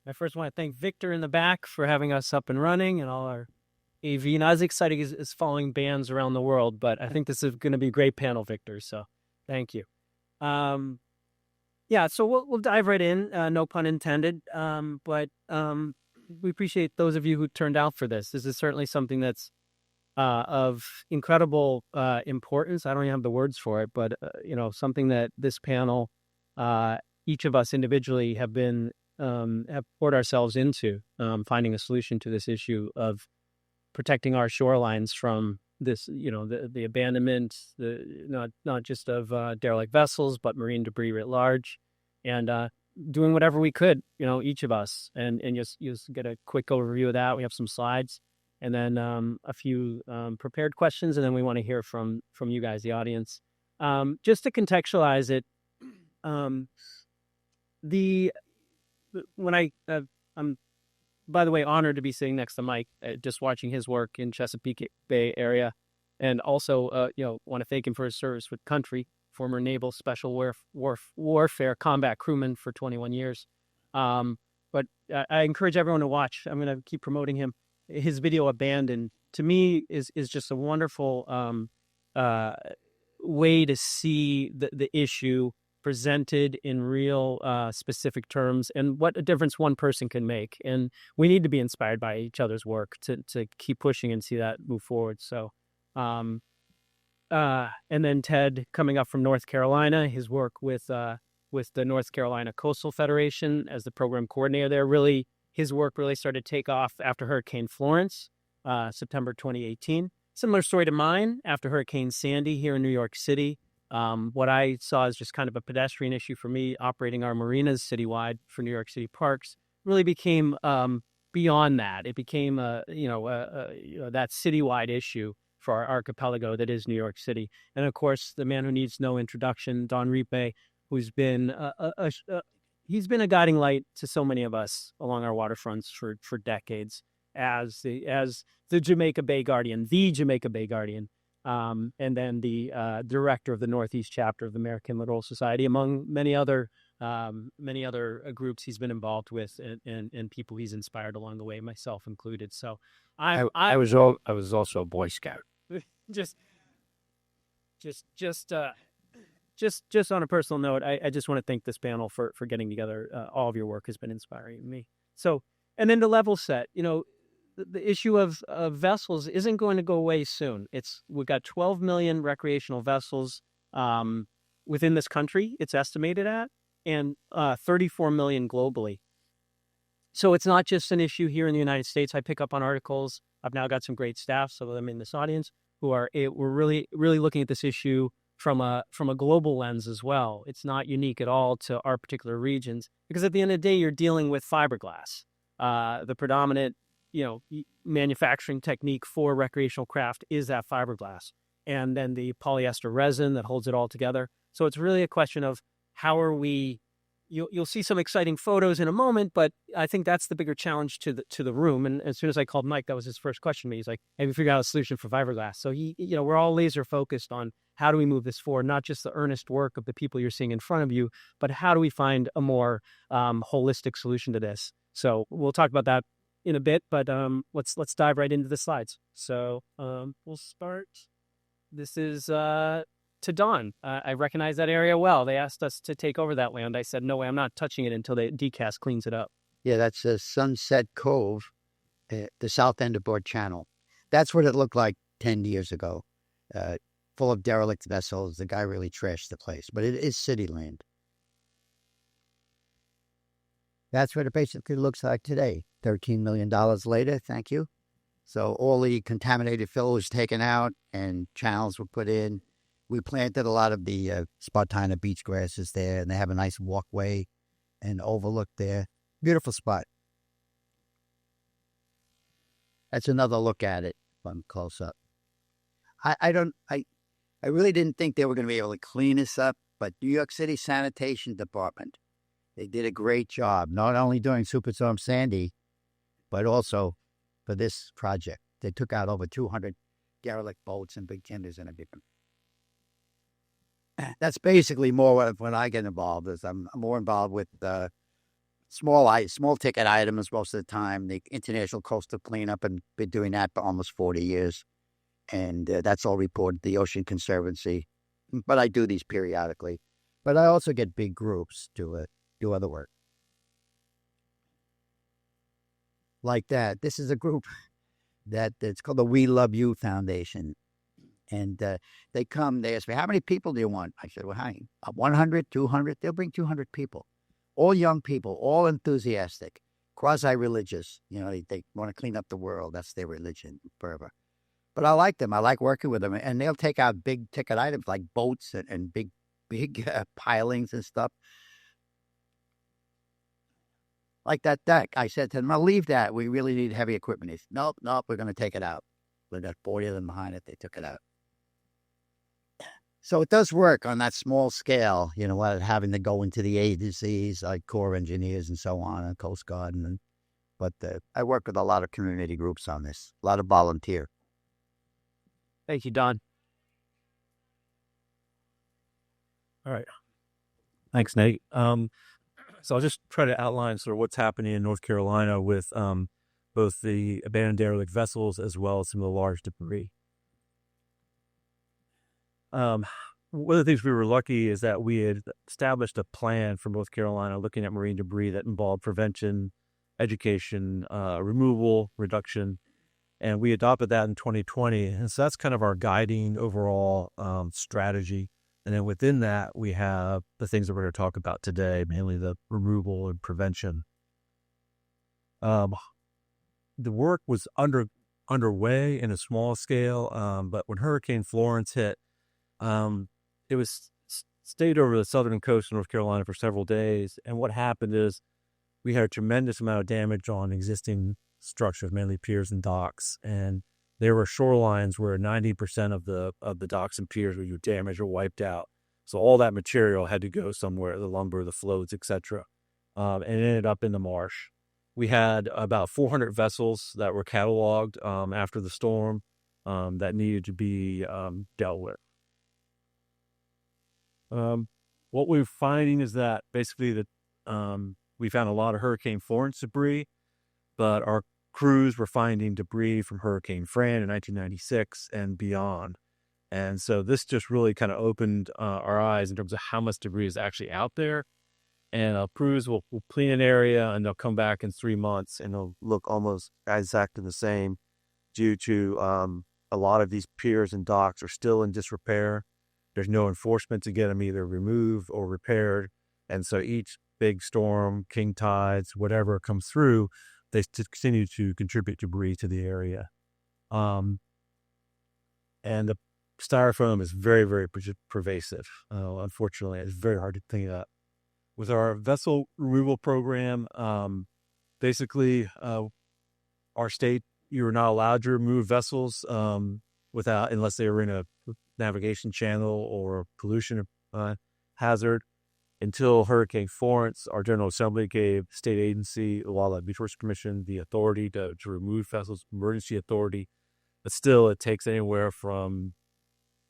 I first want to thank Victor in the back for having us up and running and all our AV. Not as exciting as following bands around the world, but I think this is going to be a great panel, Victor. So thank you. Yeah, so we'll dive right in, no pun intended. But we appreciate those of you who turned out for this. This is certainly something that's of incredible importance. I don't even have the words for it, but something that this panel, each of us individually, have poured ourselves into, finding a solution to this issue of protecting our shorelines from this, the abandonment, not just of derelict vessels, but marine debris writ large, and doing whatever we could, each of us, and just get a quick overview of that. We have some slides, and then a few prepared questions, and then we want to hear from you guys, the audience. Just to contextualize it, I'm, by the way, honored to be sitting next to Mike, just watching his work in Chesapeake Bay area, and also want to thank him for his service with country. Former naval special warfare combat crewman for 21 years. But I encourage everyone to watch. I'm going to keep promoting him. His video Abandoned, to me, is just a wonderful way to see the issue presented in real specific terms and what a difference one person can make. And we need to be inspired by each other's work to keep pushing and see that move forward. So, and then Ted, coming up from North Carolina, his work with the North Carolina Coastal Federation as the program coordinator there, his work really started to take off after Hurricane Florence, September 2018. Similar story to mine after Hurricane Sandy here in New York City. What I saw as just kind of a pedestrian issue for me, operating our marinas citywide for New York City parks, really became beyond that. It became that citywide issue for our archipelago that is New York City. And of course, the man who needs no introduction, Don Riepe, who's been he's been a guiding light to so many of us along our waterfronts for decades as the Jamaica Bay Guardian, and then the director of the Northeast chapter of the American Littoral Society, among many other groups he's been involved with, and people he's inspired along the way, myself included. So I was also a Boy Scout. just on a personal note, I just want to thank this panel for getting together. All of your work has been inspiring to me. So, and then to level set, the issue of vessels isn't going to go away soon. We've got 12 million recreational vessels within this country, it's estimated at, and 34 million globally. So it's not just an issue here in the United States. I pick up on articles. I've now got some great staff, some of them in this audience, we're really looking at this issue from a global lens as well. It's not unique at all to our particular regions, because at the end of the day, you're dealing with fiberglass, the predominant manufacturing technique for recreational craft is that fiberglass, and then the polyester resin that holds it all together. So it's really a question of how are we. You'll see some exciting photos in a moment, but I think that's the bigger challenge to the room. And as soon as I called Mike, that was his first question to me. He's like, "Have you figured out a solution for fiberglass?" So we're all laser focused on how do we move this forward, not just the earnest work of the people you're seeing in front of you, but how do we find a more holistic solution to this? So we'll talk about that in a bit, but let's dive right into the slides. So we'll start. This is to Don. I recognize that area well. They asked us to take over that land. I said, no way, I'm not touching it until the DCAS cleans it up. Yeah, that's a Sunset Cove, the south end of Broad Channel. That's what it looked like 10 years ago, full of derelict vessels. The guy really trashed the place, but it is city land. That's what it basically looks like today. $13 million later, thank you. So all the contaminated fill was taken out and channels were put in. We planted a lot of the Spartina beach grasses there, and they have a nice walkway and overlook there. Beautiful spot. That's another look at it from close up. I really didn't think they were going to be able to clean this up, but New York City Sanitation Department, they did a great job, not only during Superstorm Sandy, but also for this project. They took out over 200 derelict boats and big tenders and everything. That's basically more of when I get involved. I'm more involved with small ticket items most of the time. The International Coastal Cleanup, and been doing that for almost 40 years. And that's all reported to the Ocean Conservancy. But I do these periodically. But I also get big groups to do other work. Like that. This is a group it's called the We Love You Foundation. And they come, they ask me, how many people do you want? I said, well, 100, 200? They'll bring 200 people. All young people, all enthusiastic, quasi-religious. They want to clean up the world. That's their religion, fervor. But I like them. I like working with them. And they'll take out big ticket items like boats and big pilings and stuff. Like that deck. I said to them, I'll leave that. We really need heavy equipment. He said, nope, we're going to take it out. We got 40 of them behind it. They took it out. So it does work on that small scale, without having to go into the agencies like Corps of Engineers and so on, and Coast Guard. But I work with a lot of community groups on this, a lot of volunteer. Thank you, Don. All right. Thanks, Nate. So I'll just try to outline sort of what's happening in North Carolina with both the abandoned derelict vessels as well as some of the large debris. One of the things we were lucky is that we had established a plan for North Carolina looking at marine debris that involved prevention, education, removal, reduction, and we adopted that in 2020. And so that's kind of our guiding overall strategy. And then within that, we have the things that we're going to talk about today, mainly the removal and prevention. The work was underway in a small scale, but when Hurricane Florence hit, it was stayed over the southern coast of North Carolina for several days. And what happened is we had a tremendous amount of damage on existing structures, mainly piers and docks. And there were shorelines where 90% of the docks and piers were damaged or wiped out. So all that material had to go somewhere, the lumber, the floats, etc. And it ended up in the marsh. We had about 400 vessels that were cataloged after the storm that needed to be dealt with. What we're finding is that basically we found a lot of Hurricane Florence debris, but our crews were finding debris from Hurricane Fran in 1996 and beyond. And so this just really kind of opened our eyes in terms of how much debris is actually out there. And crews will clean an area and they'll come back in 3 months and they'll look almost exactly the same due to a lot of these piers and docks are still in disrepair. There's no enforcement to get them either removed or repaired. And so each big storm, king tides, whatever comes through, they continue to contribute debris to the area. And the styrofoam is very, very pervasive. Unfortunately, it's very hard to clean up. With our vessel removal program, basically, our state, you're not allowed to remove vessels unless they were in a navigation channel or pollution hazard. Until Hurricane Florence, our General Assembly gave state agency, the Wildlife Resource Commission, the authority to remove vessels, emergency authority. But still, it takes anywhere from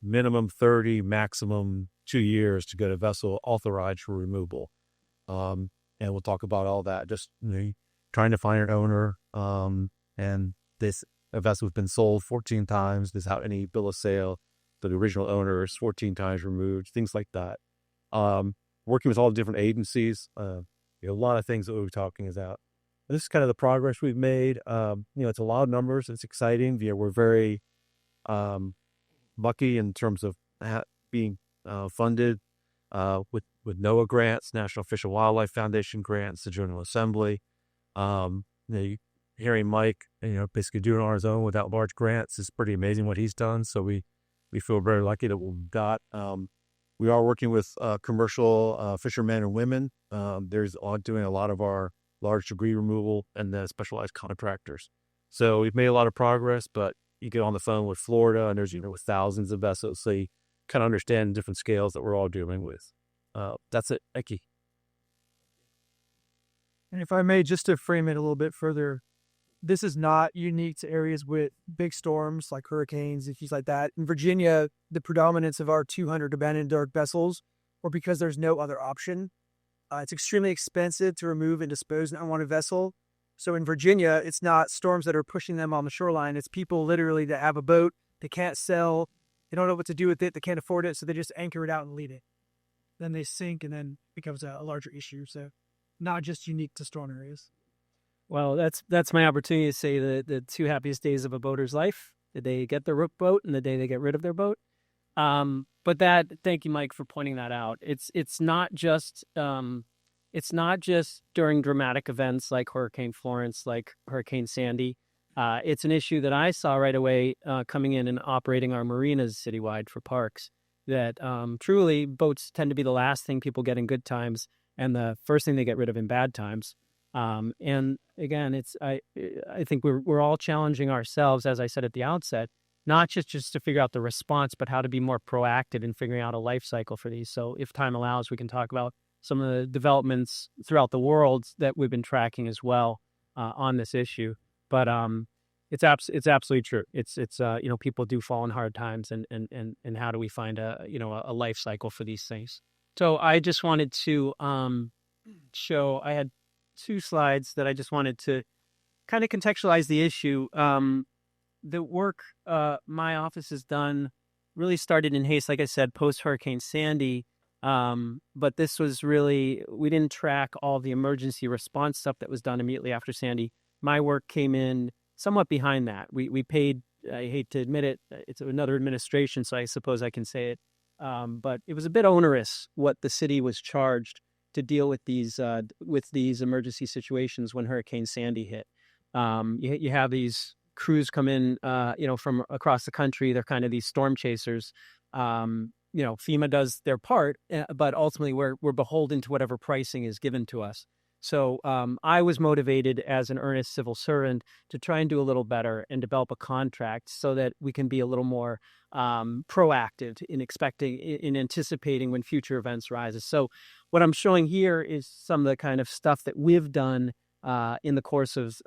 minimum 30, maximum 2 years to get a vessel authorized for removal. And we'll talk about all that, just trying to find an owner. And a vessel has been sold 14 times without any bill of sale. So the original owner is 14 times removed, things like that. Working with all the different agencies, a lot of things that we'll be talking about. This is kind of the progress we've made. It's a lot of numbers. It's exciting. We're very lucky in terms of being funded with NOAA grants, National Fish and Wildlife Foundation grants, the General Assembly. Hearing Mike, basically doing it on his own without large grants is pretty amazing what he's done. So we feel very lucky that we've got. We are working with commercial fishermen and women. There's doing a lot of our large debris removal and the specialized contractors. So we've made a lot of progress, but you get on the phone with Florida and there's, with thousands of vessels. So you kind of understand different scales that we're all dealing with. That's it. Thank you. And if I may, just to frame it a little bit further, this is not unique to areas with big storms like hurricanes and things like that. In Virginia, the predominance of our 200 abandoned derelict vessels were because there's no other option. It's extremely expensive to remove and dispose an unwanted vessel. So in Virginia, it's not storms that are pushing them on the shoreline. It's people literally that have a boat, they can't sell, they don't know what to do with it, they can't afford it, so they just anchor it out and leave it. Then they sink, and then it becomes a larger issue. So not just unique to storm areas. Well, that's my opportunity to say the two happiest days of a boater's life: the day they get their boat and the day they get rid of their boat. But thank you, Mike, for pointing that out. It's not just during dramatic events like Hurricane Florence, like Hurricane Sandy. It's an issue that I saw right away coming in and operating our marinas citywide for parks. That truly boats tend to be the last thing people get in good times and the first thing they get rid of in bad times. And again, I think we're all challenging ourselves, as I said at the outset, not just to figure out the response, but how to be more proactive in figuring out a life cycle for these. So if time allows, we can talk about some of the developments throughout the world that we've been tracking as well on this issue. But it's absolutely true. It's people do fall in hard times, and how do we find a life cycle for these things? So I just wanted to show. I had 2 slides that I just wanted to kind of contextualize the issue. The work my office has done really started in haste, like I said, post Hurricane Sandy. But this was really, we didn't track all the emergency response stuff that was done immediately after Sandy. My work came in somewhat behind that. We paid, I hate to admit it, it's another administration, so I suppose I can say it. But it was a bit onerous what the city was charged to deal with these emergency situations when Hurricane Sandy hit. You have these crews come in, from across the country. They're kind of these storm chasers. FEMA does their part, but ultimately we're beholden to whatever pricing is given to us. So I was motivated as an earnest civil servant to try and do a little better and develop a contract so that we can be a little more proactive in anticipating when future events rises. So what I'm showing here is some of the kind of stuff that we've done in the course of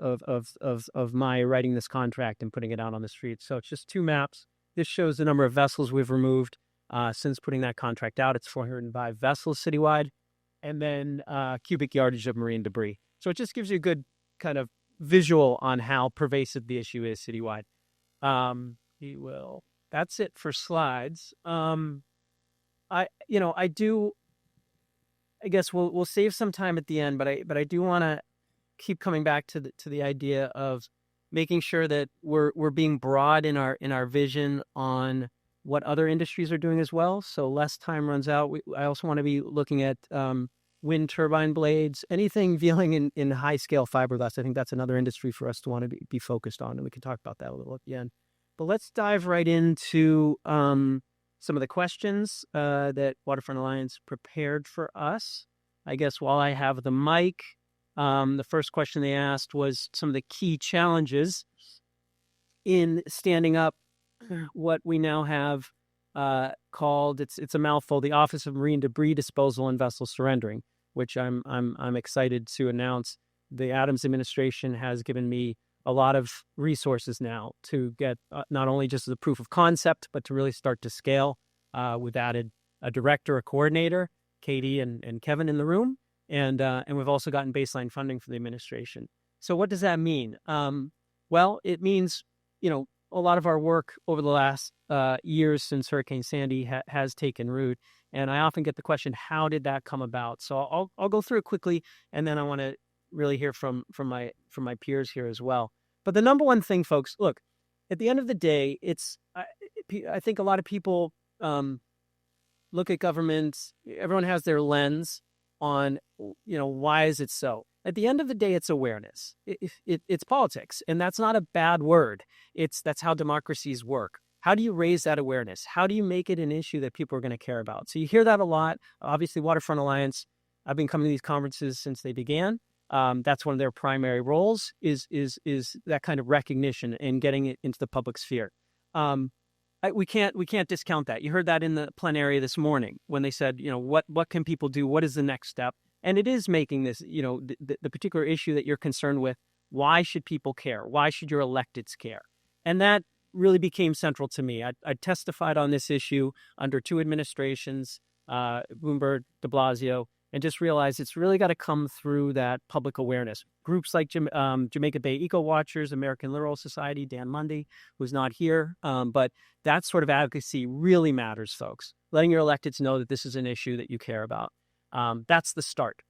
my writing this contract and putting it out on the street. So it's just 2 maps. This shows the number of vessels we've removed since putting that contract out. It's 405 vessels citywide, and then cubic yardage of marine debris. So it just gives you a good kind of visual on how pervasive the issue is citywide. That's it for slides. I guess we'll save some time at the end, but I do want to keep coming back to the idea of making sure that we're being broad in our vision on what other industries are doing as well. So less time runs out. I also want to be looking at wind turbine blades, anything dealing in high scale fiberglass. I think that's another industry for us to want to be focused on, and we can talk about that a little at the end. But let's dive right into some of the questions that Waterfront Alliance prepared for us. I guess while I have the mic, the first question they asked was some of the key challenges in standing up what we now have called, it's a mouthful, the Office of Marine Debris Disposal and Vessel Surrendering, which I'm excited to announce. The Adams administration has given me a lot of resources now to get not only just as a proof of concept, but to really start to scale. We've added a director, a coordinator, Katie and Kevin in the room, and we've also gotten baseline funding for the administration. So what does that mean? Well, it means, a lot of our work over the last years since Hurricane Sandy has taken root. And I often get the question, how did that come about? So I'll go through it quickly, and then I want to really hear from my peers here as well. But the number one thing, folks, look, at the end of the day, I think a lot of people look at government, everyone has their lens on, why is it so? At the end of the day, it's awareness. It's politics, and that's not a bad word. That's how democracies work. How do you raise that awareness? How do you make it an issue that people are going to care about? So you hear that a lot. Obviously, Waterfront Alliance, I've been coming to these conferences since they began. That's one of their primary roles is that kind of recognition and getting it into the public sphere. We can't discount that. You heard that in the plenary this morning when they said, what can people do? What is the next step? And it is making this, the particular issue that you're concerned with. Why should people care? Why should your electeds care? And that really became central to me. I testified on this issue under 2 administrations, Bloomberg, de Blasio, and just realize it's really got to come through that public awareness. Groups like Jamaica Bay Eco Watchers, American Littoral Society, Dan Mundy, who's not here, but that sort of advocacy really matters, folks. Letting your electeds know that this is an issue that you care about. That's the start.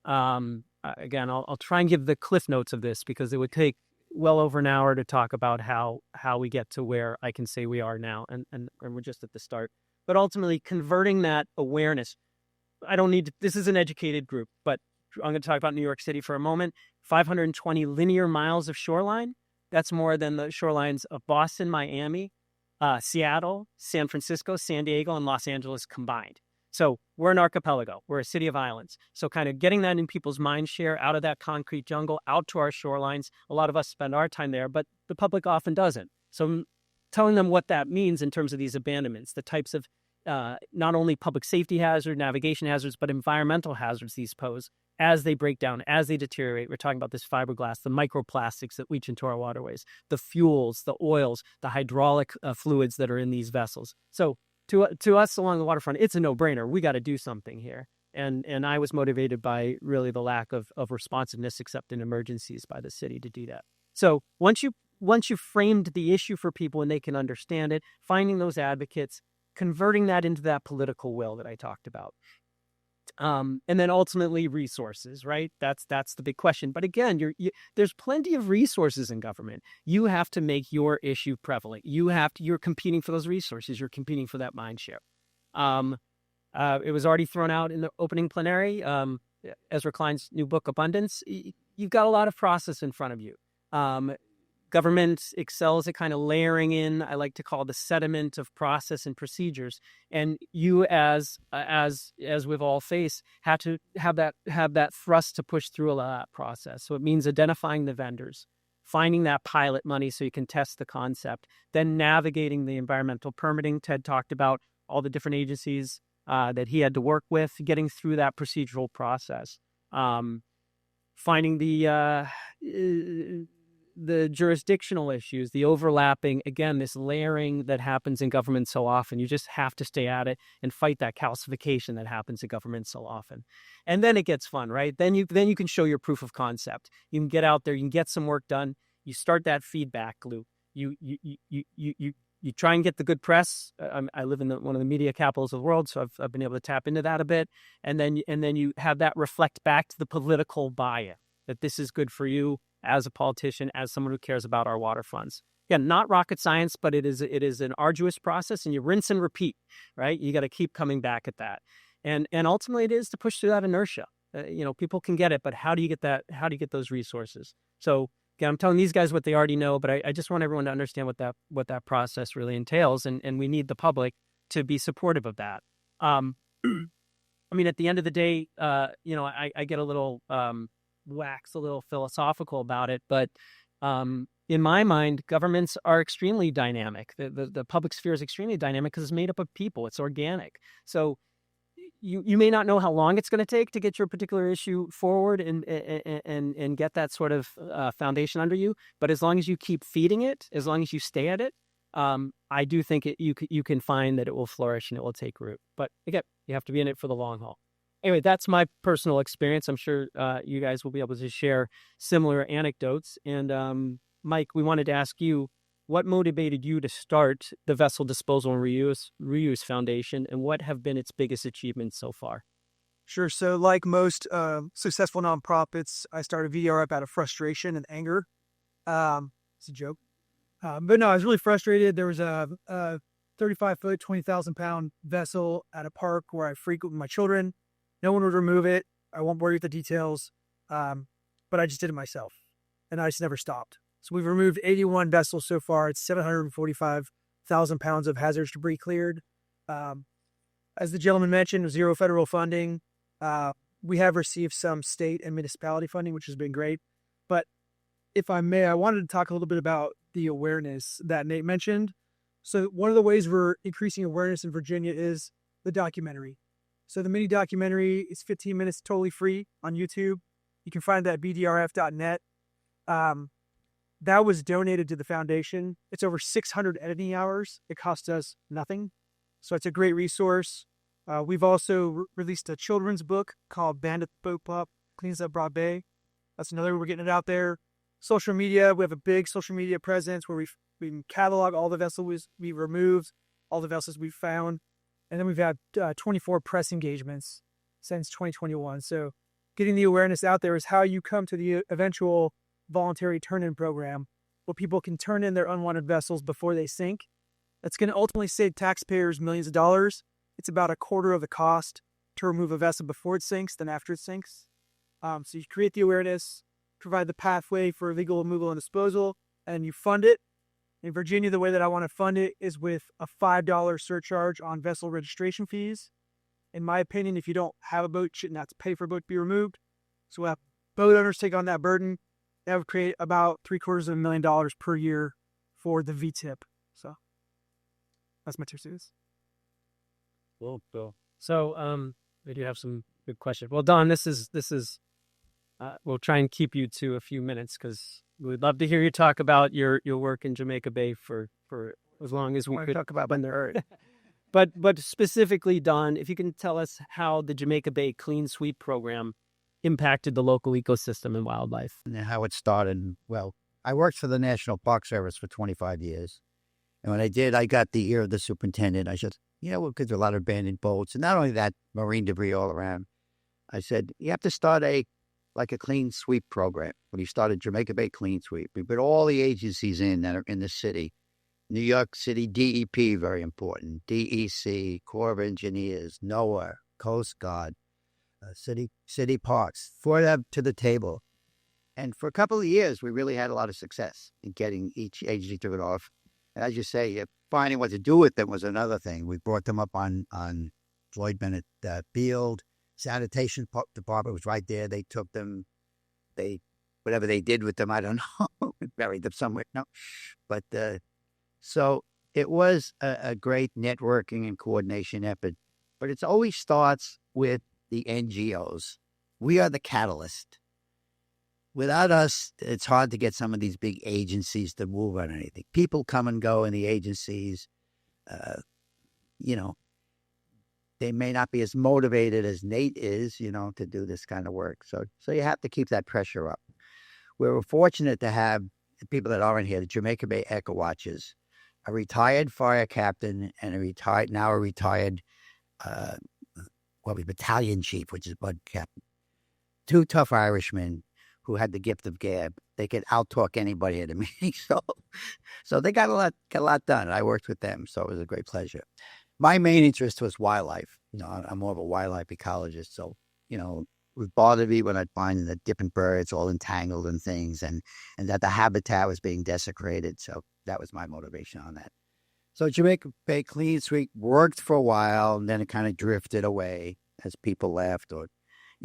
Again, I'll try and give the cliff notes of this because it would take well over an hour to talk about how we get to where I can say we are now, and we're just at the start. But ultimately, converting that awareness. I don't need to, this is an educated group, but I'm going to talk about New York City for a moment. 520 linear miles of shoreline. That's more than the shorelines of Boston, Miami, Seattle, San Francisco, San Diego, and Los Angeles combined. So we're an archipelago. We're a city of islands. So kind of getting that in people's mind share, out of that concrete jungle, out to our shorelines. A lot of us spend our time there, but the public often doesn't. So telling them what that means in terms of these abandonments, the types of not only public safety hazard, navigation hazards, but environmental hazards these pose as they break down, as they deteriorate. We're talking about this fiberglass, the microplastics that leach into our waterways, the fuels, the oils, the hydraulic fluids that are in these vessels. So to us along the waterfront, it's a no-brainer. We got to do something here. And I was motivated by really the lack of responsiveness except in emergencies by the city to do that. So once you framed the issue for people and they can understand it, finding those advocates, converting that into that political will that I talked about. And then ultimately resources, right? That's the big question. But again, there's plenty of resources in government. You have to make your issue prevalent. You're competing for those resources. You're competing for that mind share. It was already thrown out in the opening plenary. Ezra Klein's new book, Abundance. You've got a lot of process in front of you. Government excels at kind of layering in, I like to call the sediment of process and procedures. And you, as with all faiths, have to have that thrust to push through a lot of that process. So it means identifying the vendors, finding that pilot money so you can test the concept, then navigating the environmental permitting. Ted talked about all the different agencies that he had to work with, getting through that procedural process, finding the jurisdictional issues, the overlapping, again, this layering that happens in government so often. You just have to stay at it and fight that calcification that happens in government so often. And then it gets fun, right? Then you can show your proof of concept. You can get out there, you can get some work done. You start that feedback loop. You try and get the good press. I live in one of the media capitals of the world, so I've been able to tap into that a bit. And then you have that reflect back to the political buy-in, that this is good for you as a politician, as someone who cares about our waterfronts. Again, not rocket science, but it is an arduous process, and you rinse and repeat, right? You got to keep coming back at that. And ultimately it is to push through that inertia. People can get it, but how do you get that? How do you get those resources? So again, I'm telling these guys what they already know, but I just want everyone to understand what that process really entails. And we need the public to be supportive of that. I mean, at the end of the day, I get a little, wax a little philosophical about it, but in my mind, governments are extremely dynamic. The public sphere is extremely dynamic because it's made up of people. It's organic. So you may not know how long it's going to take to get your particular issue forward and get that sort of foundation under you. But as long as you keep feeding it, as long as you stay at it, I do think you can find that it will flourish and it will take root. But again, you have to be in it for the long haul. Anyway, that's my personal experience. I'm sure you guys will be able to share similar anecdotes. And Mike, we wanted to ask you, what motivated you to start the Vessel Disposal and Reuse Foundation, and what have been its biggest achievements so far? Sure. So like most successful nonprofits, I started VDR up out of frustration and anger. It's a joke. But no, I was really frustrated. There was a 35-foot, 20,000-pound vessel at a park where I frequent with my children. No one would remove it. I won't worry with the details. But I just did it myself. And I just never stopped. So we've removed 81 vessels so far. It's 745,000 pounds of hazardous debris cleared. As the gentleman mentioned, zero federal funding. We have received some state and municipality funding, which has been great. But if I may, I wanted to talk a little bit about the awareness that Nate mentioned. So one of the ways we're increasing awareness in Virginia is the documentary. So the mini documentary is 15 minutes, totally free on YouTube. You can find that at bdrf.net. That was donated to the foundation. It's over 600 editing hours. It cost us nothing. So it's a great resource. We've also released a children's book called Bandit Boat Pup Cleans Up Broad Bay. That's another, we're getting it out there. Social media, we have a big social media presence where we catalog all the vessels we removed, all the vessels we found. And then we've had 24 press engagements since 2021. So getting the awareness out there is how you come to the eventual voluntary turn-in program where people can turn in their unwanted vessels before they sink. That's going to ultimately save taxpayers millions of dollars. It's about a quarter of the cost to remove a vessel before it sinks than after it sinks. So you create the awareness, provide the pathway for legal removal and disposal, and you fund it. In Virginia, the way that I want to fund it is with a $5 surcharge on vessel registration fees. In my opinion, if you don't have a boat, you shouldn't have to pay for a boat to be removed. So we'll have boat owners take on that burden. That would create about $750,000 per year for the VTIP. So that's my 2 cents. Cool, Bill. So we do have some good questions. Well, Don, this is we'll try and keep you to a few minutes because we'd love to hear you talk about your work in Jamaica Bay for as long as we could talk about when they're hurt. But specifically, Don, if you can tell us how the Jamaica Bay Clean Sweep program impacted the local ecosystem and wildlife. And how it started. Well, I worked for the National Park Service for 25 years. And when I did, I got the ear of the superintendent. I said, because there are a lot of abandoned boats. And not only that, marine debris all around. I said, you have to start a clean sweep program. When he started Jamaica Bay Clean Sweep, we put all the agencies in that are in the city. New York City DEP, very important. DEC, Corps of Engineers, NOAA, Coast Guard, city parks, for them to the table. And for a couple of years, we really had a lot of success in getting each agency to it off. And as you say, finding what to do with them was another thing. We brought them up on Floyd Bennett Field. Sanitation department was right there. They took them. Whatever they did with them, I don't know. Buried them somewhere. No. But so it was a great networking and coordination effort. But it always starts with the NGOs. We are the catalyst. Without us, it's hard to get some of these big agencies to move on anything. People come and go in the agencies. They may not be as motivated as Nate is, to do this kind of work. So you have to keep that pressure up. We're fortunate to have the people that aren't here, the Jamaica Bay Echo Watchers, a retired fire captain and a retired battalion chief, which is Bud Captain. 2 tough Irishmen who had the gift of gab. They could out-talk anybody at a meeting. So they got a lot done. I worked with them, so it was a great pleasure. My main interest was wildlife. I'm more of a wildlife ecologist. So, it bothered me when I'd find the different birds all entangled and things and that the habitat was being desecrated. So that was my motivation on that. So Jamaica Bay Clean Sweep worked for a while, and then it kind of drifted away as people left, or,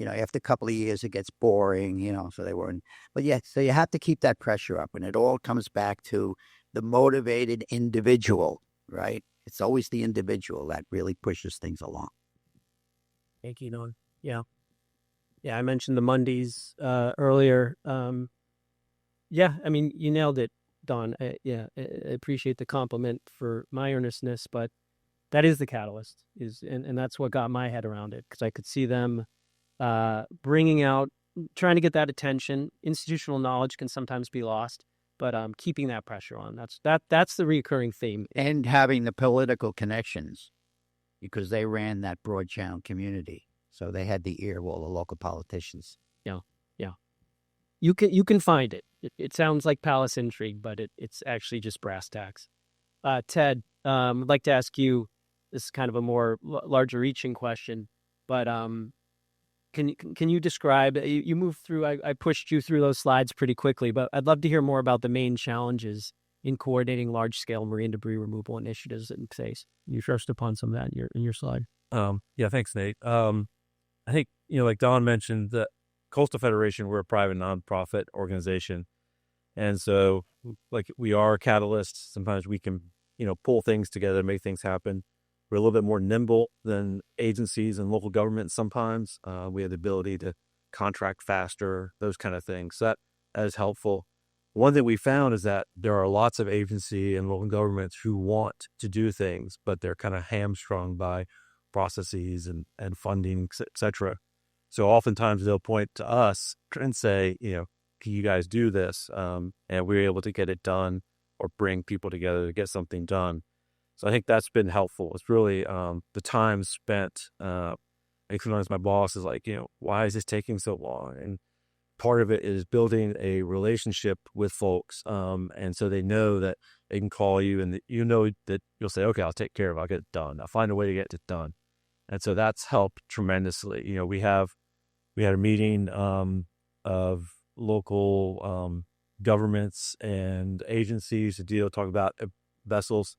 after a couple of years, it gets boring, so they weren't. But yeah, so you have to keep that pressure up, and it all comes back to the motivated individual, right? It's always the individual that really pushes things along. Thank you, Don. Yeah. Yeah, I mentioned the Mondays earlier. You nailed it, Don. I appreciate the compliment for my earnestness, but that is the catalyst, and that's what got my head around it, because I could see them bringing out, trying to get that attention. Institutional knowledge can sometimes be lost, but keeping that pressure on. That's the recurring theme. And having the political connections, because they ran that broad channel community. So they had the ear of all the local politicians. Yeah. You can find it. It sounds like palace intrigue, but it's actually just brass tacks. Ted, I'd like to ask you, this is kind of a more larger reaching question, but can you describe, you moved through, I pushed you through those slides pretty quickly, but I'd love to hear more about the main challenges in coordinating large-scale marine debris removal initiatives in place. You touched upon some of that in your slide. Yeah, thanks, Nate. I think, like Don mentioned, the Coastal Federation, we're a private nonprofit organization. And so, we are a catalyst. Sometimes we can, pull things together, make things happen. We're a little bit more nimble than agencies and local governments sometimes. We have the ability to contract faster, those kind of things. So that is helpful. One thing we found is that there are lots of agency and local governments who want to do things, but they're kind of hamstrung by processes and funding, et cetera. So oftentimes they'll point to us and say, can you guys do this? And we're able to get it done or bring people together to get something done. So I think that's been helpful. It's really the time spent. Sometimes my boss is like, why is this taking so long? And part of it is building a relationship with folks. And so they know that they can call you and that you'll say, okay, I'll take care of it. I'll get it done. I'll find a way to get it done. And so that's helped tremendously. We had a meeting of local governments and agencies to talk about vessels,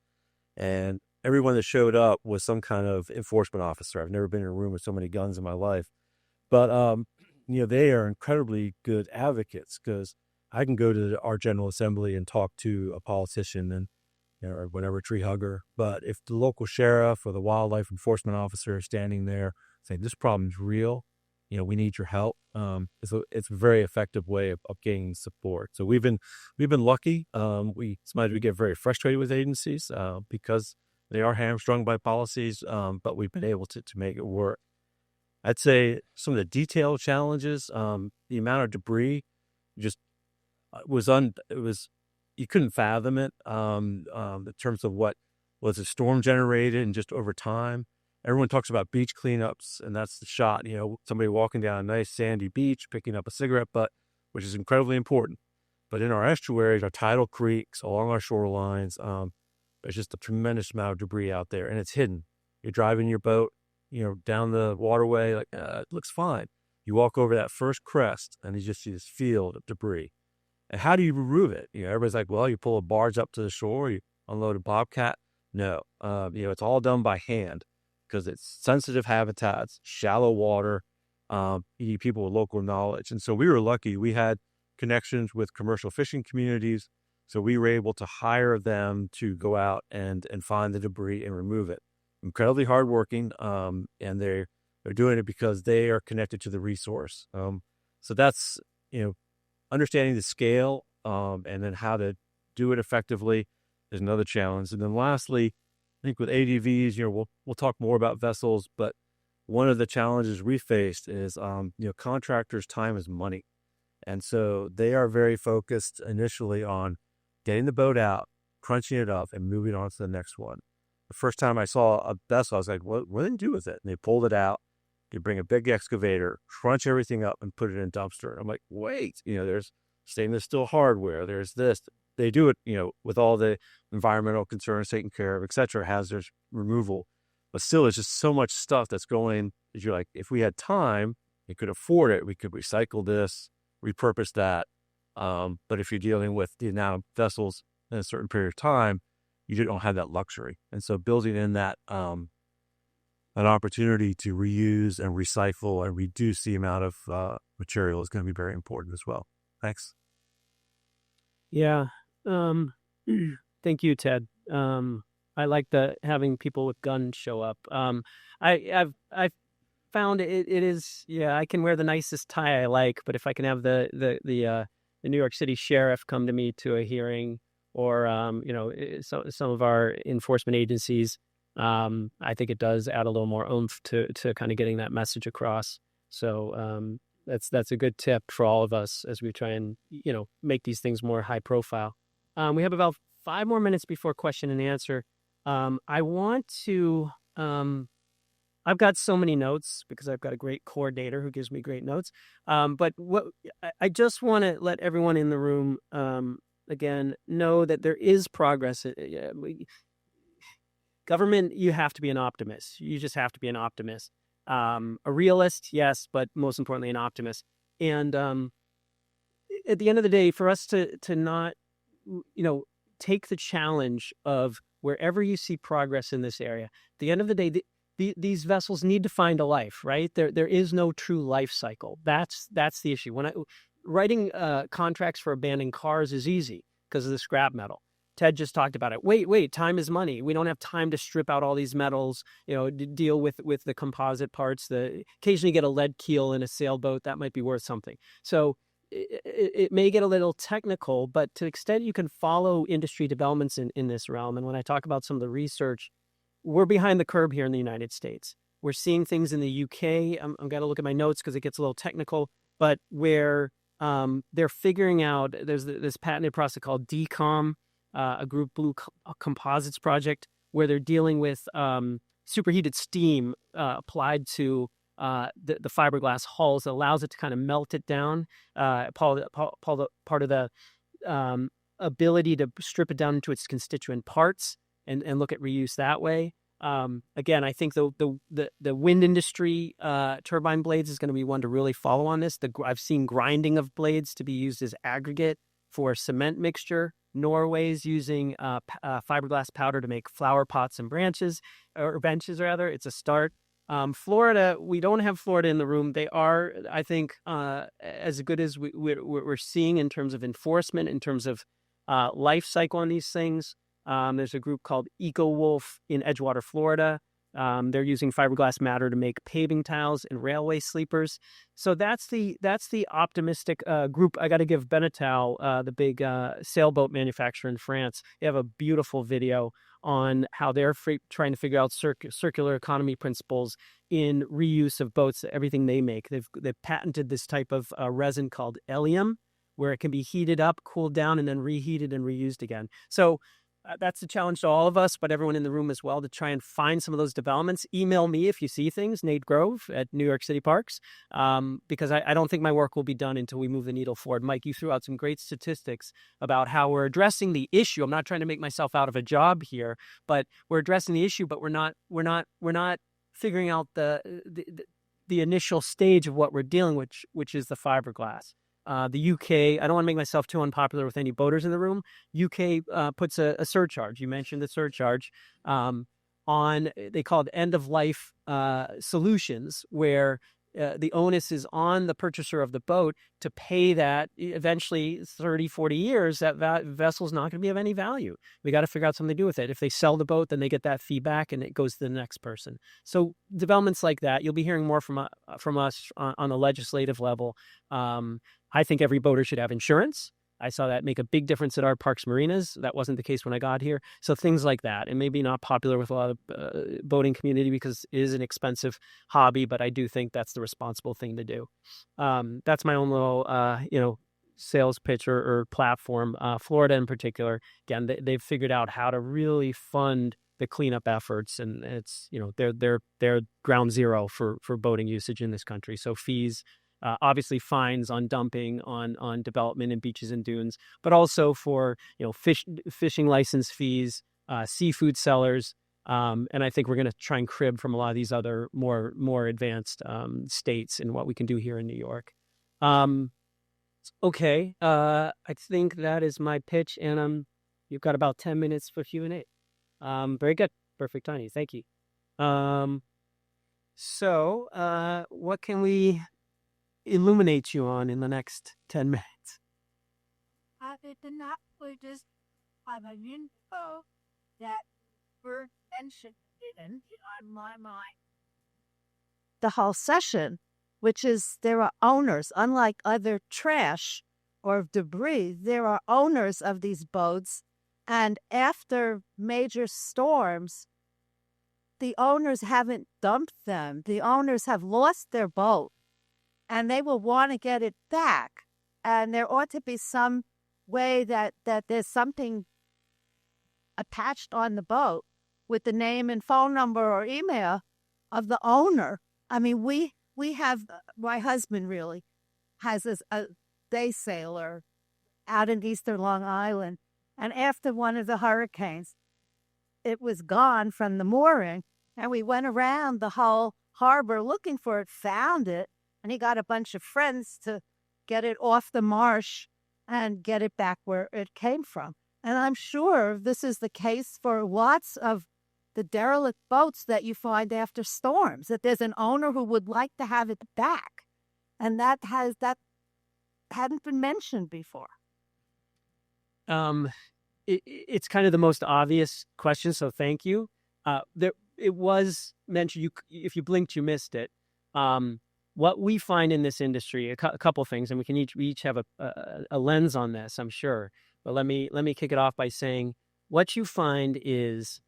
and everyone that showed up was some kind of enforcement officer. I've never been in a room with so many guns in my life, but they are incredibly good advocates, because I can go to our General Assembly and talk to a politician and or whatever, tree hugger. But if the local sheriff or the wildlife enforcement officer is standing there saying this problem is real, we need your help. It's a very effective way of gaining support. So we've been lucky. Sometimes we get very frustrated with agencies because they are hamstrung by policies, but we've been able to make it work. I'd say some of the detailed challenges, the amount of debris just you couldn't fathom it in terms of what was a storm generated and just over time. Everyone talks about beach cleanups, and that's the shot, somebody walking down a nice sandy beach, picking up a cigarette butt, which is incredibly important. But in our estuaries, our tidal creeks, along our shorelines, there's just a tremendous amount of debris out there, and it's hidden. You're driving your boat, down the waterway, it looks fine. You walk over that first crest, and you just see this field of debris. And how do you remove it? Everybody's like, well, you pull a barge up to the shore, you unload a bobcat. No, it's all done by hand, because it's sensitive habitats, shallow water. You need people with local knowledge. And so we were lucky. We had connections with commercial fishing communities, so we were able to hire them to go out and find the debris and remove it. Incredibly hardworking, and they're doing it because they are connected to the resource. So that's, understanding the scale, and then how to do it effectively is another challenge. And then lastly, I think with ADVs, we'll talk more about vessels, but one of the challenges we faced is, contractors' time is money. And so they are very focused initially on getting the boat out, crunching it up, and moving on to the next one. The first time I saw a vessel, I was like, what do they do with it? And they pulled it out. They bring a big excavator, crunch everything up, and put it in a dumpster. I'm like, wait, there's stainless steel hardware. There's this. They do it, with all the environmental concerns taken care of, et cetera, hazardous removal. But still, it's just so much stuff that's going, that you're like, if we had time, we could afford it. We could recycle this, repurpose that. But if you're dealing with the amount of vessels in a certain period of time, you don't have that luxury. And so building in that an opportunity to reuse and recycle and reduce the amount of material is going to be very important as well. Thanks. Yeah. Thank you, Ted. I like having people with guns show up. I've found it is, I can wear the nicest tie I like, but if I can have the New York City sheriff come to me to a hearing, or some of our enforcement agencies, I think it does add a little more oomph to kind of getting that message across. So that's a good tip for all of us as we try and make these things more high profile. We have about 5 more minutes before question and answer. I want to. I've got so many notes because I've got a great coordinator who gives me great notes. But what I just want to let everyone in the room again know that there is progress. Government, you have to be an optimist. You just have to be an optimist. A realist, yes, but most importantly, an optimist. And at the end of the day, for us to not, take the challenge of wherever you see progress in this area, at the end of the day, these vessels need to find a life, right? There is no true life cycle. That's the issue. When writing contracts for abandoned cars is easy because of the scrap metal. Ted just talked about it. Wait, time is money. We don't have time to strip out all these metals, deal with the composite parts. Occasionally get a lead keel in a sailboat, that might be worth something. So it may get a little technical, but to the extent you can follow industry developments in this realm, and when I talk about some of the research, we're behind the curve here in the United States. We're seeing things in the UK. I'm got to look at my notes because it gets a little technical, but where they're figuring out, there's this patented process called DCOM, a Group Blue Composites project, where they're dealing with superheated steam applied to the fiberglass hulls that allows it to kind of melt it down. Part of the ability to strip it down into its constituent parts and look at reuse that way. Again, I think the wind industry turbine blades is going to be one to really follow on this. I've seen grinding of blades to be used as aggregate for cement mixture. Norway's using fiberglass powder to make flower pots and benches rather. It's a start. Florida, we don't have Florida in the room. They are, I think, as good as we're seeing in terms of enforcement, in terms of life cycle on these things. There's a group called EcoWolf in Edgewater, Florida. They're using fiberglass matter to make paving tiles and railway sleepers. So that's the optimistic group. I got to give Beneteau, the big sailboat manufacturer in France. They have a beautiful video on how they're trying to figure out circular economy principles in reuse of boats, everything they make. They've patented this type of resin called Elium, where it can be heated up, cooled down, and then reheated and reused again. So that's a challenge to all of us, but everyone in the room as well, to try and find some of those developments. Email me if you see things, Nate Grove at New York City Parks, because I don't think my work will be done until we move the needle forward. Mike, you threw out some great statistics about how we're addressing the issue. I'm not trying to make myself out of a job here, but we're addressing the issue, but we're not figuring out the initial stage of what we're dealing with, which is the fiberglass. The UK, I don't want to make myself too unpopular with any boaters in the room. UK puts a surcharge. You mentioned the surcharge on, they call it end-of-life solutions, where the onus is on the purchaser of the boat to pay that eventually 30, 40 years, that vessel's not going to be of any value. We got to figure out something to do with it. If they sell the boat, then they get that fee back and it goes to the next person. So developments like that, you'll be hearing more from us on the legislative level. I think every boater should have insurance. I saw that make a big difference at our parks marinas. That wasn't the case when I got here. So things like that, and maybe not popular with a lot of boating community because it is an expensive hobby, but I do think that's the responsible thing to do. That's my own little, sales pitch or platform. Florida in particular, again, they've figured out how to really fund the cleanup efforts, and it's, they're ground zero for boating usage in this country. So fees. Obviously fines on dumping, on development in beaches and dunes, but also for fishing license fees, seafood sellers, and I think we're going to try and crib from a lot of these other more advanced states in what we can do here in New York. Okay, I think that is my pitch, and you've got about 10 minutes for Q&A. Very good, perfect timing. Thank you. So what can we illuminate you on in the next 10 minutes? Other than that, we just have an info that were mentioned in on my mind. The whole session, which is there are owners, unlike other trash or debris, there are owners of these boats, and after major storms, the owners haven't dumped them. The owners have lost their boat, and they will want to get it back. And there ought to be some way that there's something attached on the boat with the name and phone number or email of the owner. I mean, we have, my husband really has a day sailor out in Eastern Long Island. And after one of the hurricanes, it was gone from the mooring. And we went around the whole harbor looking for it, found it. And he got a bunch of friends to get it off the marsh and get it back where it came from. And I'm sure this is the case for lots of the derelict boats that you find after storms, that there's an owner who would like to have it back. And that hadn't been mentioned before. It's kind of the most obvious question, so thank you. It was mentioned, if you blinked, you missed it. What we find in this industry, a couple of things, and we can each have a lens on this, I'm sure. But let me kick it off by saying what you find is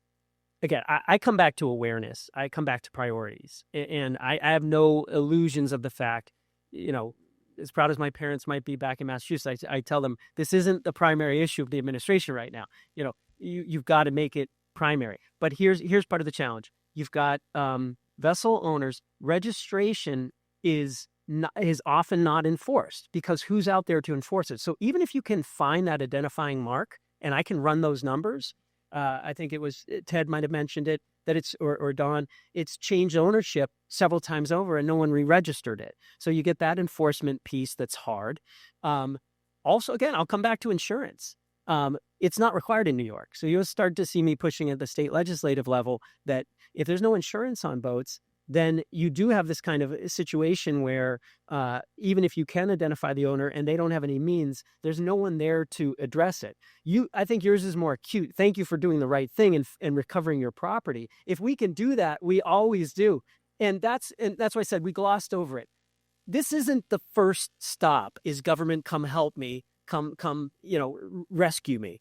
again, I come back to awareness. I come back to priorities. And I have no illusions of the fact, as proud as my parents might be back in Massachusetts, I tell them this isn't the primary issue of the administration right now. You've got to make it primary. But here's part of the challenge. You've got vessel owners. Registration is often not enforced because who's out there to enforce it? So even if you can find that identifying mark, and I can run those numbers, I think it was Ted might have mentioned it, that it's, or Don, it's changed ownership several times over and no one re-registered it. So you get that enforcement piece that's hard. Also, again, I'll come back to insurance. It's not required in New York. So you'll start to see me pushing at the state legislative level that if there's no insurance on boats, then you do have this kind of situation where even if you can identify the owner and they don't have any means, there's no one there to address it. I think yours is more acute. Thank you for doing the right thing and recovering your property. If we can do that, we always do. And that's why I said we glossed over it. This isn't the first stop is government come help me, come rescue me.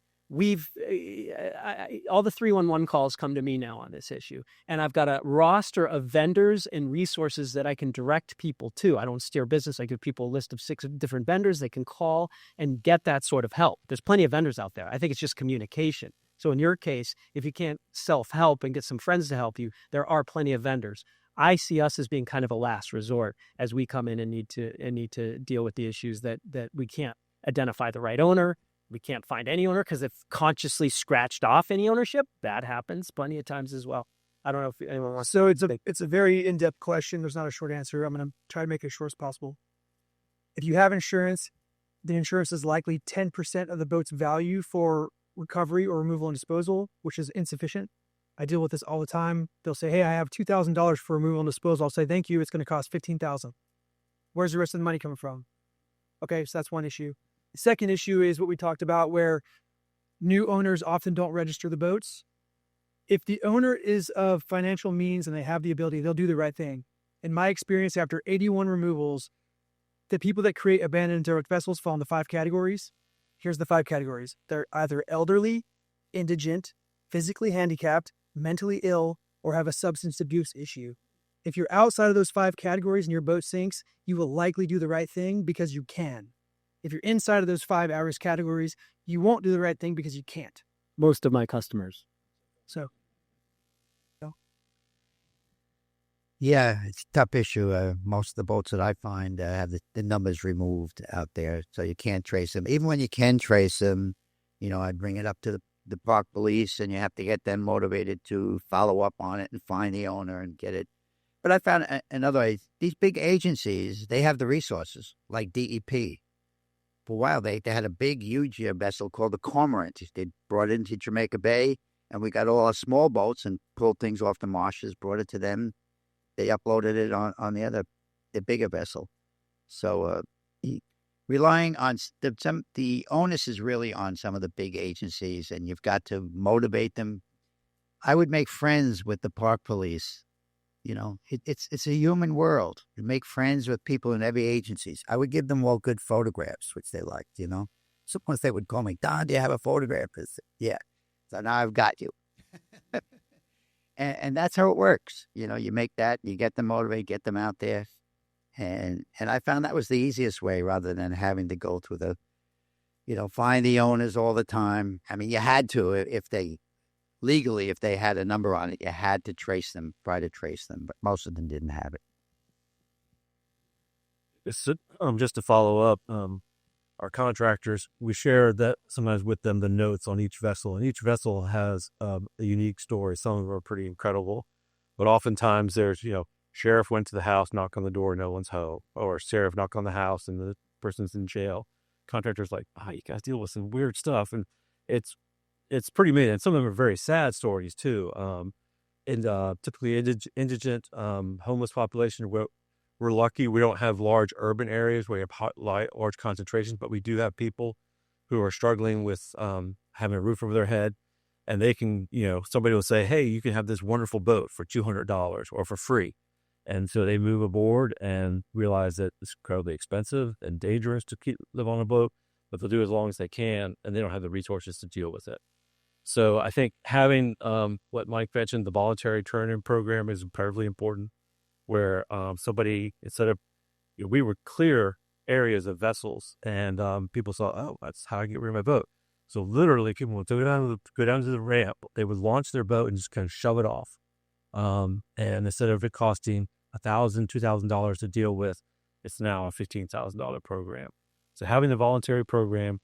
All the 311 calls come to me now on this issue. And I've got a roster of vendors and resources that I can direct people to. I don't steer business. I give people a list of 6 different vendors they can call and get that sort of help. There's plenty of vendors out there. I think it's just communication. So in your case, if you can't self-help and get some friends to help you, there are plenty of vendors. I see us as being kind of a last resort as we come in and need to deal with the issues that we can't identify the right owner. We can't find any owner because they've consciously scratched off any ownership. That happens plenty of times as well. I don't know if anyone wants So it's a very in-depth question. There's not a short answer. I'm going to try to make it as short as possible. If you have insurance, the insurance is likely 10% of the boat's value for recovery or removal and disposal, which is insufficient. I deal with this all the time. They'll say, hey, I have $2,000 for removal and disposal. I'll say, thank you. It's going to cost $15,000. Where's the rest of the money coming from? Okay, so that's one issue. The second issue is what we talked about where new owners often don't register the boats. If the owner is of financial means and they have the ability, they'll do the right thing. In my experience, after 81 removals, the people that create abandoned derelict vessels fall into 5 categories. Here's the 5 categories. They're either elderly, indigent, physically handicapped, mentally ill, or have a substance abuse issue. If you're outside of those 5 categories and your boat sinks, you will likely do the right thing because you can. If you're inside of those 5 at-risk categories, you won't do the right thing because you can't. most of my customers. So, Yeah, it's a tough issue. Most of the boats that I find have the numbers removed out there, so you can't trace them. Even when you can trace them, I bring it up to the park police, and you have to get them motivated to follow up on it and find the owner and get it. But I found another way. These big agencies, they have the resources, like DEP. For a while, they had a big, huge vessel called the Cormorant. They brought it into Jamaica Bay, and we got all our small boats and pulled things off the marshes, brought it to them. They uploaded it on the bigger vessel. So relying on the onus is really on some of the big agencies, and you've got to motivate them. I would make friends with the park police. It's a human world. You make friends with people in every agencies. I would give them all good photographs, which they liked. Sometimes they would call me, Don, do you have a photograph? I said, yeah. So now I've got you. And that's how it works. You make that, you get them motivated, get them out there. And I found that was the easiest way rather than having to go through find the owners all the time. I mean, you had to, if they had a number on it, you had to try to trace them, but most of them didn't have it. Just to follow up, our contractors, we share that sometimes with them the notes on each vessel, and each vessel has a unique story. Some of them are pretty incredible, but oftentimes there's, sheriff went to the house, knocked on the door, no one's home, or sheriff knocked on the house and the person's in jail. Contractors like, you guys deal with some weird stuff, and it's pretty amazing. And some of them are very sad stories too. And typically indigent, homeless population. We're lucky we don't have large urban areas where you have large concentrations, but we do have people who are struggling with having a roof over their head, and they can, somebody will say, hey, you can have this wonderful boat for $200 or for free. And so they move aboard and realize that it's incredibly expensive and dangerous to live on a boat, but they'll do it as long as they can, and they don't have the resources to deal with it. So I think having what Mike mentioned, the voluntary turn-in program is incredibly important, where somebody, instead of, we were clear areas of vessels, and people saw, oh, that's how I get rid of my boat. So literally, people would go down to the ramp. They would launch their boat and just kind of shove it off. And instead of it costing $1,000, $2,000 to deal with, it's now a $15,000 program. So having the voluntary program,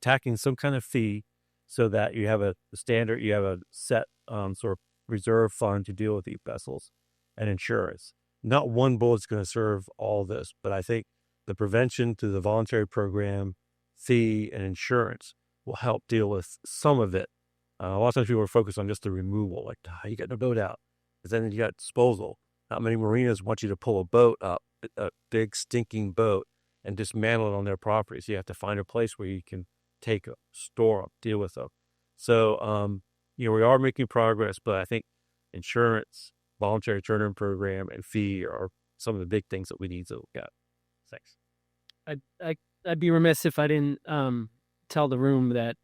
tacking some kind of fee, so that you have a standard, you have a set sort of reserve fund to deal with these vessels, and insurance. Not one bullet's going to serve all this, but I think the prevention through the voluntary program, fee, and insurance will help deal with some of it. A lot of times people are focused on just the removal, like how you get the boat out. But then you got disposal. Not many marinas want you to pull a boat up, a big stinking boat, and dismantle it on their property. So you have to find a place where you can take them, store them, deal with them. So, we are making progress, but I think insurance, voluntary turn-in program, and fee are some of the big things that we need to look at. Thanks. I'd be remiss if I didn't tell the room that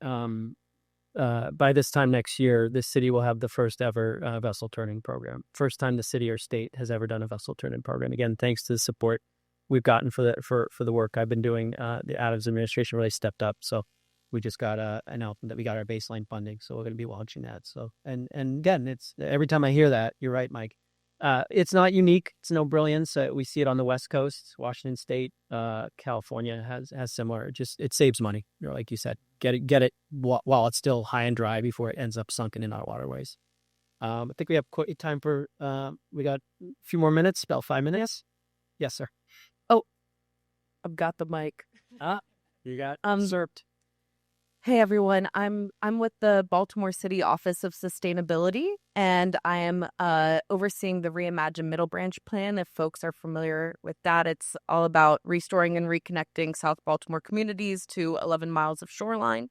by this time next year, this city will have the first ever vessel turning program. First time the city or state has ever done a vessel turning program. Again, thanks to the support we've gotten for the work I've been doing. The Adams administration really stepped up. So we just got an announcement that we got our baseline funding. So we're going to be launching that. So, and again, it's every time I hear that, you're right, Mike. It's not unique. It's no brilliance. We see it on the West Coast. Washington State, California has similar. It saves money. Like you said, get it while it's still high and dry before it ends up sunken in our waterways. I think we have time for. We got a few more minutes. About 5 minutes. Yes, sir. Oh, I've got the mic. You got usurped. Hey everyone, I'm with the Baltimore City Office of Sustainability, and I am overseeing the Reimagine Middle Branch Plan. If folks are familiar with that, it's all about restoring and reconnecting South Baltimore communities to 11 miles of shoreline.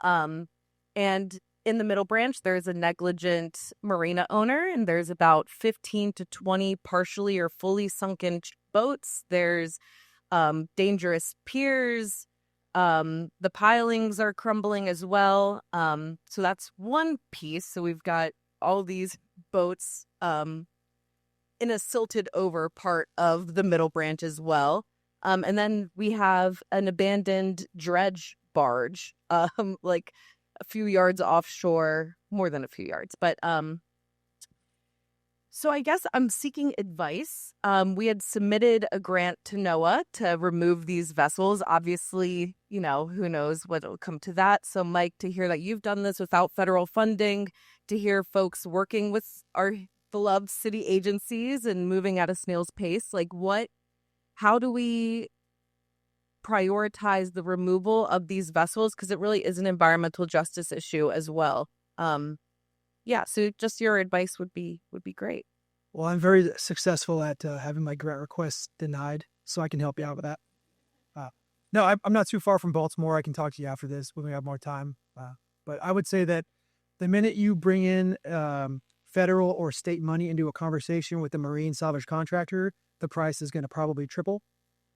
And in the Middle Branch, there's a negligent marina owner, and there's about 15 to 20 partially or fully sunken boats. There's dangerous piers. The pilings are crumbling as well. So that's one piece. So we've got all these boats in a silted over part of the Middle Branch as well. And then we have an abandoned dredge barge, like a few yards offshore, more than a few yards. But so I guess I'm seeking advice. We had submitted a grant to NOAA to remove these vessels. Obviously, who knows what will come to that. So, Mike, to hear that you've done this without federal funding, to hear folks working with our beloved city agencies and moving at a snail's pace, how do we prioritize the removal of these vessels? Because it really is an environmental justice issue as well. So just your advice would be great. Well, I'm very successful at having my grant requests denied, so I can help you out with that. No, I'm not too far from Baltimore. I can talk to you after this when we have more time. But I would say that the minute you bring in federal or state money into a conversation with the marine salvage contractor, the price is going to probably triple.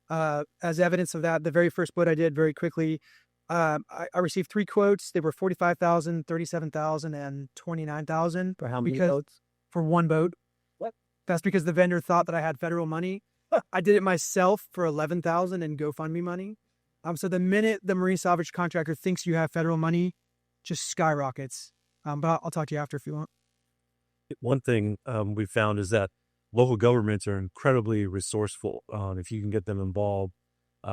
As evidence of that, the very first boat I did very quickly, I received 3 quotes. They were $45,000, $37,000, and $29,000. For how many boats? For one boat. What? That's because the vendor thought that I had federal money. I did it myself for $11,000 in GoFundMe money. So the minute the marine salvage contractor thinks you have federal money, just skyrockets. But I'll talk to you after if you want. One thing we found is that local governments are incredibly resourceful if you can get them involved.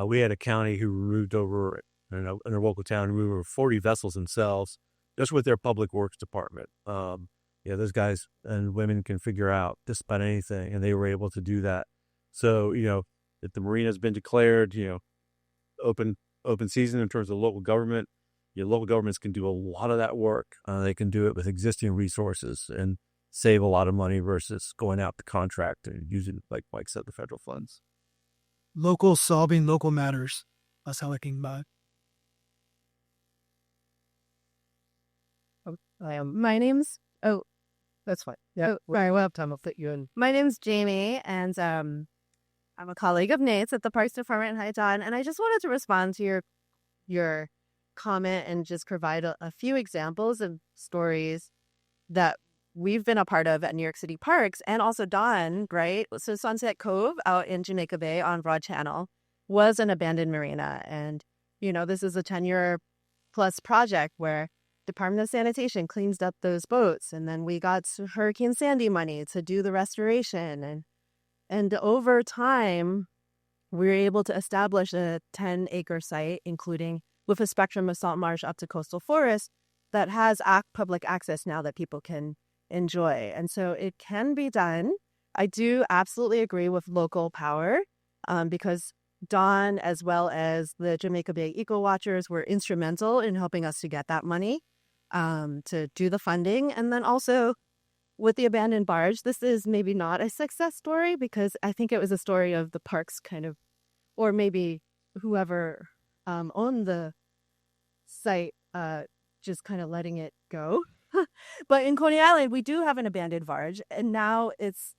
We had a county who moved over in a local town, we were 40 vessels themselves, just with their public works department. Those guys and women can figure out just about anything, and they were able to do that. So, if the marina has been declared, open season in terms of local government, local governments can do a lot of that work. They can do it with existing resources and save a lot of money versus going out to contract and using, like Mike said, the federal funds. Local solving local matters. That's how I came by. My name's That's fine. Yeah, sorry, we'll have time. I'll fit you in. My name's Jamie, and I'm a colleague of Nate's at the Parks Department in High Don, and I just wanted to respond to your comment and just provide a few examples of stories that we've been a part of at New York City Parks and also Dawn, right? So Sunset Cove out in Jamaica Bay on Broad Channel was an abandoned marina. And, this is a 10-year plus project where Department of Sanitation cleans up those boats. And then we got Hurricane Sandy money to do the restoration. And over time, we were able to establish a 10-acre site, including with a spectrum of salt marsh up to coastal forest that has public access now that people can enjoy. And so it can be done. I do absolutely agree with local power because Dawn, as well as the Jamaica Bay Eco Watchers, were instrumental in helping us to get that money to do the funding. And then also with the abandoned barge, this is maybe not a success story because I think it was a story of the parks kind of, or maybe whoever owned the site just kind of letting it go. But in Coney Island, we do have an abandoned barge, and now it's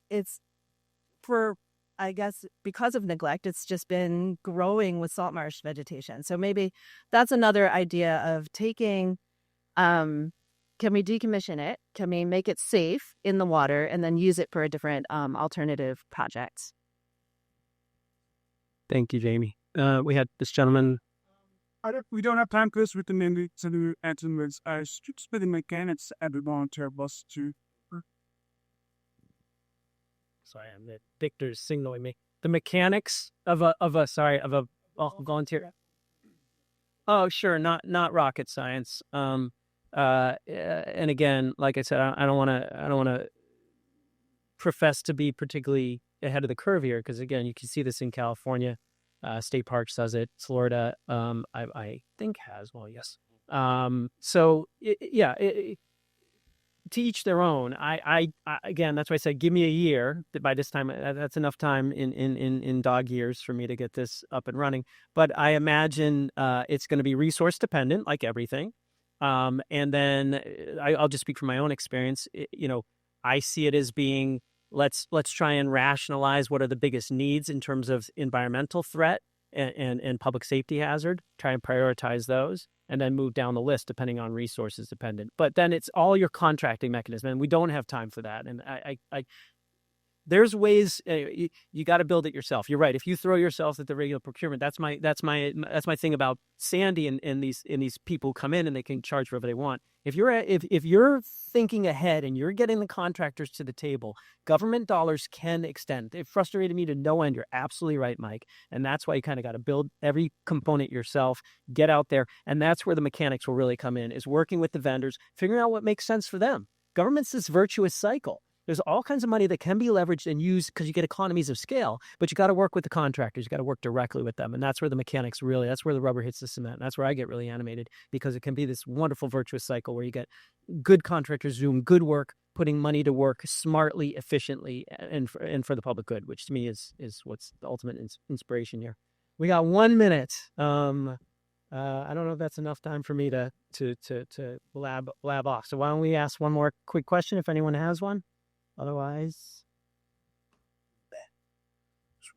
for, I guess, because of neglect, it's just been growing with salt marsh vegetation. So maybe that's another idea of taking, can we decommission it? Can we make it safe in the water and then use it for a different alternative project? Thank you, Jamie. We had this gentleman. We don't have time because with the name to do estimates, I should split the mechanics at the volunteer bus too. Sorry, Victor's signaling me. The mechanics of a volunteer. Oh, sure, not rocket science. And again, like I said, I don't want to profess to be particularly ahead of the curve here because again, you can see this in California. State Parks does it. Florida, I think has. Well, yes. So to each their own. I again, that's why I said give me a year. By this time, that's enough time in dog years for me to get this up and running. But I imagine it's going to be resource dependent, like everything. And then I'll just speak from my own experience. I see it as being let's try and rationalize what are the biggest needs in terms of environmental threat and public safety hazard. Try and prioritize those, and then move down the list depending on resources dependent. But then it's all your contracting mechanism, and we don't have time for that. And there's ways you got to build it yourself. You're right. If you throw yourself at the regular procurement, that's my thing about Sandy and these people who come in and they can charge whatever they want. If you're thinking ahead and you're getting the contractors to the table, government dollars can extend. It frustrated me to no end. You're absolutely right, Mike. And that's why you kind of got to build every component yourself, get out there. And that's where the mechanics will really come in, is working with the vendors, figuring out what makes sense for them. Government's this virtuous cycle. There's all kinds of money that can be leveraged and used because you get economies of scale, but you got to work with the contractors. You got to work directly with them. And that's where the mechanics really, that's where the rubber hits the cement. And that's where I get really animated, because it can be this wonderful virtuous cycle where you get good contractors doing good work, putting money to work smartly, efficiently, and for the public good, which to me is what's the ultimate inspiration here. We got 1 minute. I don't know if that's enough time for me to blab off. So why don't we ask one more quick question if anyone has one? Otherwise,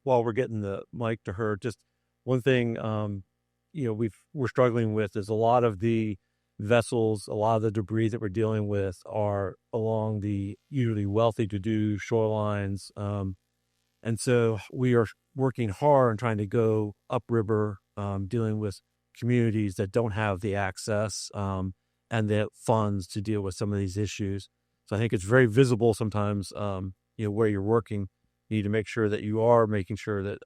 while we're getting the mic to her, just one thing, we're struggling with is a lot of the vessels, a lot of the debris that we're dealing with are along the usually wealthy-to-do shorelines, and so we are working hard on trying to go upriver, dealing with communities that don't have the access and the funds to deal with some of these issues. So I think it's very visible sometimes, where you're working. You need to make sure that you are making sure that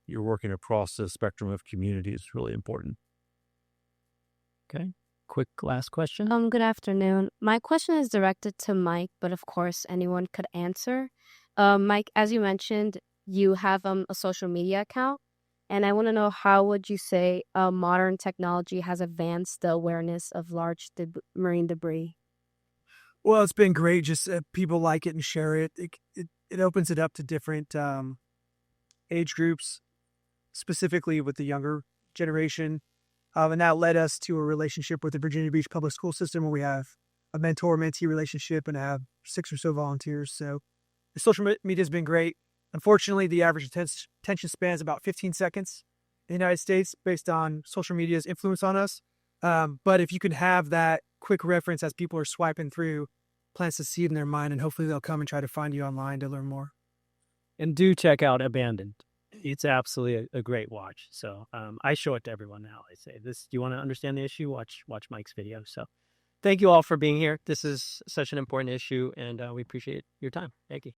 you're working across the spectrum of community is really important. Okay. Quick last question. Good afternoon. My question is directed to Mike, but of course anyone could answer. Mike, as you mentioned, you have a social media account, and I want to know, how would you say modern technology has advanced the awareness of large marine debris? Well, it's been great. Just people like it and share it. It opens it up to different age groups, specifically with the younger generation. And that led us to a relationship with the Virginia Beach Public School System, where we have a mentor-mentee relationship and have 6 or so volunteers. So the social media has been great. Unfortunately, the average attention span is about 15 seconds in the United States based on social media's influence on us. But if you can have that quick reference as people are swiping through, plants a seed in their mind, and hopefully they'll come and try to find you online to learn more. And do check out Abandoned. It's absolutely a great watch. So I show it to everyone now. I say, "This, do you want to understand the issue? Watch Mike's video." So thank you all for being here. This is such an important issue, and we appreciate your time. Thank you.